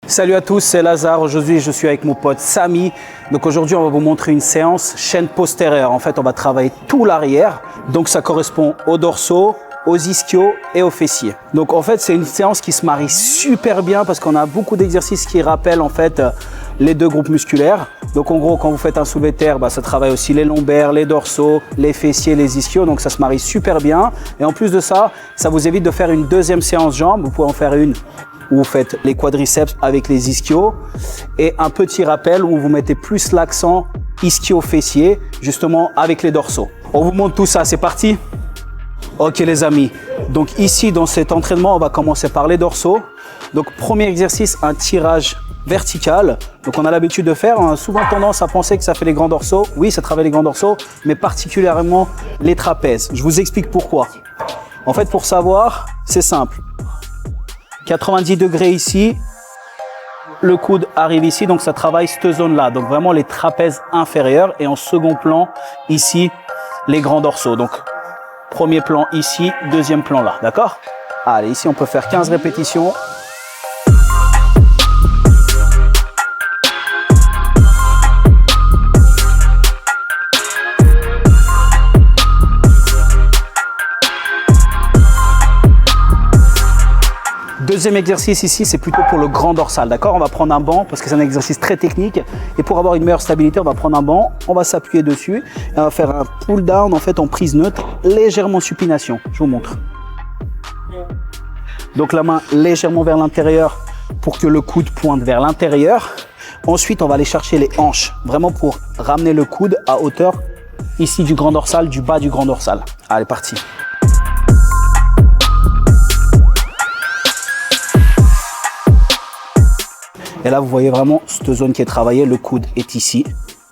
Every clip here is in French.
Salut à tous, c'est Lazare. Aujourd'hui, je suis avec mon pote Samy. Donc aujourd'hui, on va vous montrer une séance chaîne postérieure. En fait, on va travailler tout l'arrière. Donc ça correspond aux dorsaux, aux ischios et aux fessiers. Donc en fait, c'est une séance qui se marie super bien parce qu'on a beaucoup d'exercices qui rappellent en fait les deux groupes musculaires. Donc en gros, quand vous faites un soulevé de terre, ça travaille aussi les lombaires, les dorsaux, les fessiers, les ischios. Donc ça se marie super bien. Et en plus de ça, ça vous évite de faire une deuxième séance jambes. Vous pouvez en faire une où vous faites les quadriceps avec les ischios et un petit rappel où vous mettez plus l'accent ischio-fessier justement avec les dorsaux. On vous montre tout ça, c'est parti? Ok les amis, donc ici dans cet entraînement, on va commencer par les dorsaux. Donc premier exercice, un tirage vertical. Donc on a l'habitude de faire, on a souvent tendance à penser que ça fait les grands dorsaux. Oui, ça travaille les grands dorsaux, mais particulièrement les trapèzes. Je vous explique pourquoi. En fait, pour savoir, c'est simple. 90 degrés ici, le coude arrive ici, donc ça travaille cette zone-là. Donc vraiment les trapèzes inférieurs et en second plan, ici, les grands dorsaux. Donc premier plan ici, deuxième plan là, d'accord? Allez, ici on peut faire 15 répétitions. Deuxième exercice ici, c'est plutôt pour le grand dorsal, d'accord? On va prendre un banc parce que c'est un exercice très technique. Et pour avoir une meilleure stabilité, on va prendre un banc, on va s'appuyer dessus et on va faire un pull down en fait en prise neutre, légèrement supination. Je vous montre. Donc la main légèrement vers l'intérieur pour que le coude pointe vers l'intérieur. Ensuite, on va aller chercher les hanches, vraiment pour ramener le coude à hauteur ici du grand dorsal, du bas du grand dorsal. Allez, parti. Et là, vous voyez vraiment cette zone qui est travaillée. Le coude est ici.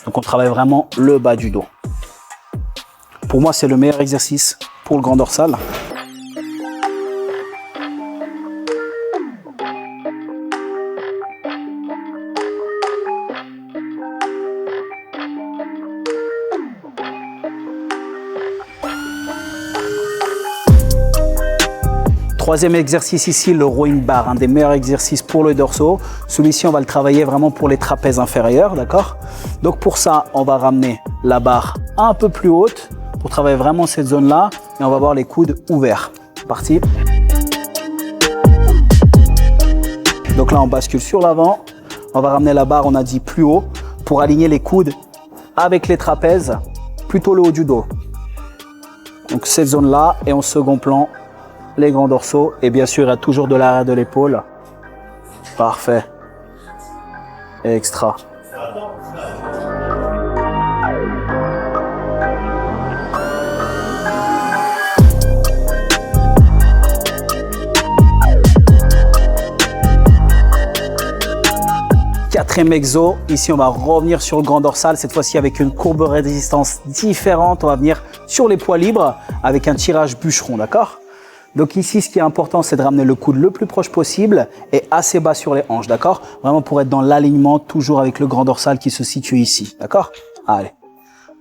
Donc, on travaille vraiment le bas du dos. Pour moi, c'est le meilleur exercice pour le grand dorsal. Troisième exercice ici, le rowing bar, un des meilleurs exercices pour le dorsaux. Celui-ci, on va le travailler vraiment pour les trapèzes inférieurs, d'accord? Donc pour ça, on va ramener la barre un peu plus haute pour travailler vraiment cette zone-là et on va avoir les coudes ouverts. Parti. Donc là, on bascule sur l'avant. On va ramener la barre, on a dit plus haut, pour aligner les coudes avec les trapèzes, plutôt le haut du dos. Donc cette zone-là et en second plan, les grands dorsaux et bien sûr il y a toujours de l'arrière de l'épaule. Parfait. Extra. Quatrième exo, ici on va revenir sur le grand dorsal, cette fois-ci avec une courbe de résistance différente. On va venir sur les poids libres avec un tirage bûcheron, d'accord? Donc ici, ce qui est important, c'est de ramener le coude le plus proche possible et assez bas sur les hanches, d'accord? Vraiment pour être dans l'alignement, toujours avec le grand dorsal qui se situe ici, d'accord? Allez.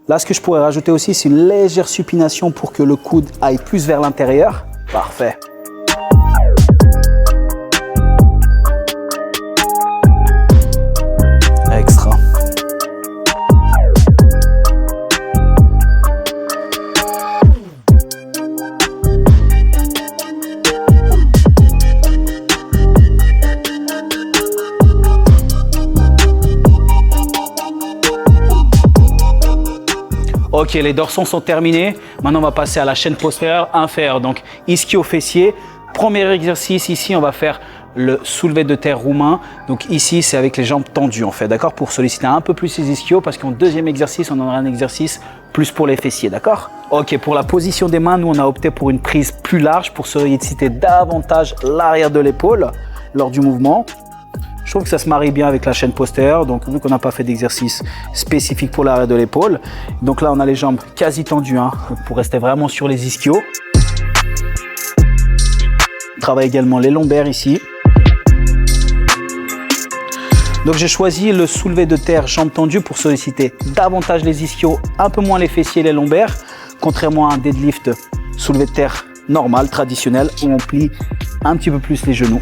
Là, ce que je pourrais rajouter aussi, c'est une légère supination pour que le coude aille plus vers l'intérieur. Parfait. Extra. Ok, les dorsaux sont terminés. Maintenant, on va passer à la chaîne postérieure inférieure. Donc, ischio-fessier. Premier exercice, ici, on va faire le soulevé de terre roumain. Donc ici, c'est avec les jambes tendues, en fait, d'accord? Pour solliciter un peu plus les ischios, parce qu'en deuxième exercice, on aura un exercice plus pour les fessiers, d'accord? Ok, pour la position des mains, nous, on a opté pour une prise plus large pour solliciter davantage l'arrière de l'épaule lors du mouvement. Je trouve que ça se marie bien avec la chaîne postérieure, donc vu qu'on n'a pas fait d'exercice spécifique pour l'arrière de l'épaule. Donc là, on a les jambes quasi tendues, pour rester vraiment sur les ischios. On travaille également les lombaires ici. Donc j'ai choisi le soulevé de terre jambes tendues pour solliciter davantage les ischios, un peu moins les fessiers et les lombaires, contrairement à un deadlift soulevé de terre normal, traditionnel, où on plie un petit peu plus les genoux.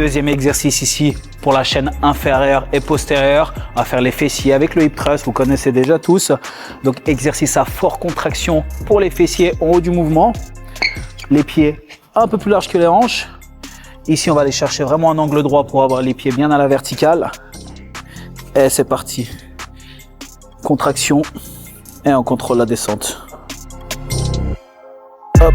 Deuxième exercice ici pour la chaîne inférieure et postérieure. On va faire les fessiers avec le hip thrust, vous connaissez déjà tous. Donc exercice à forte contraction pour les fessiers en haut du mouvement. Les pieds un peu plus larges que les hanches. Ici, on va aller chercher vraiment un angle droit pour avoir les pieds bien à la verticale. Et c'est parti. Contraction et on contrôle la descente. Hop.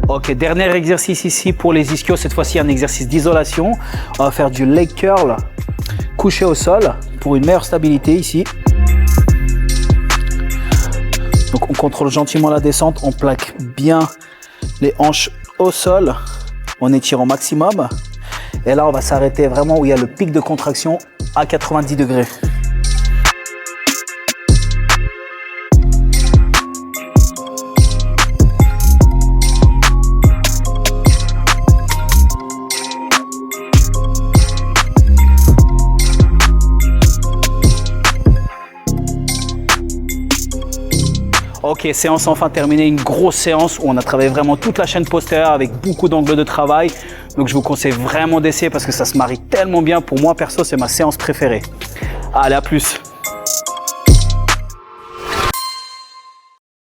Ok, dernier exercice ici pour les ischios. Cette fois-ci, un exercice d'isolation. On va faire du leg curl couché au sol pour une meilleure stabilité ici. Donc, on contrôle gentiment la descente. On plaque bien les hanches au sol. On étire au maximum. Et là, on va s'arrêter vraiment où il y a le pic de contraction à 90 degrés. Ok, séance enfin terminée, une grosse séance où on a travaillé vraiment toute la chaîne postérieure avec beaucoup d'angles de travail. Donc je vous conseille vraiment d'essayer parce que ça se marie tellement bien. Pour moi perso, c'est ma séance préférée. Allez, à plus.